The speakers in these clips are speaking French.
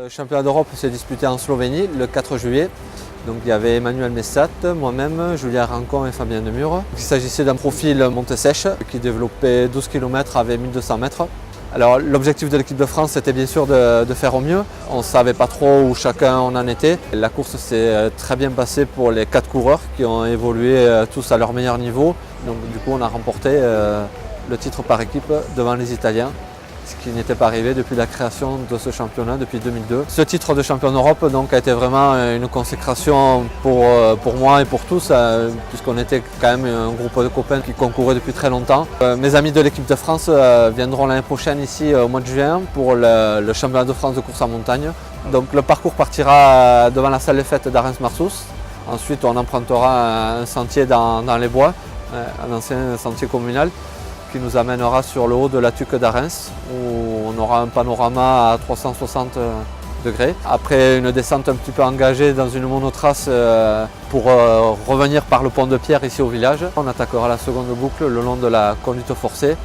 Le championnat d'Europe s'est disputé en Slovénie le 4 juillet. Donc, il y avait Emmanuel Messat, moi-même, Julien Rancon et Fabien Demure. Il s'agissait d'un profil montée sèche qui développait 12 km avec 1200 mètres. Alors, l'objectif de l'équipe de France était bien sûr de faire au mieux. On ne savait pas trop où chacun en était. La course s'est très bien passée pour les 4 coureurs qui ont évolué tous à leur meilleur niveau. Donc du coup on a remporté le titre par équipe devant les Italiens, ce qui n'était pas arrivé depuis la création de ce championnat depuis 2002. Ce titre de champion d'Europe donc, a été vraiment une consécration pour moi et pour tous, puisqu'on était quand même un groupe de copains qui concourait depuis très longtemps. Mes amis de l'équipe de France viendront l'année prochaine ici au mois de juin pour le championnat de France de course en montagne. Donc le parcours partira devant la salle des fêtes d'Arens-Marsous. Ensuite on empruntera un sentier dans les bois, un ancien sentier communal, qui nous amènera sur le haut de la Tuque d'Arens où on aura un panorama à 360 degrés. Après une descente un petit peu engagée dans une monotrace pour revenir par le pont de Pierre ici au village. On attaquera la seconde boucle le long de la conduite forcée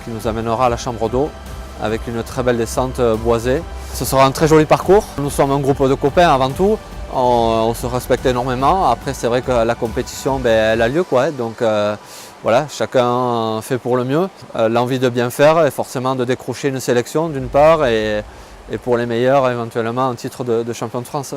qui nous amènera à la chambre d'eau avec une très belle descente boisée. Ce sera un très joli parcours. Nous sommes un groupe de copains avant tout. On se respecte énormément. Après c'est vrai que la compétition elle a lieu quoi. Donc voilà, chacun fait pour le mieux. L'envie de bien faire et forcément de décrocher une sélection d'une part et pour les meilleurs éventuellement un titre de champion de France.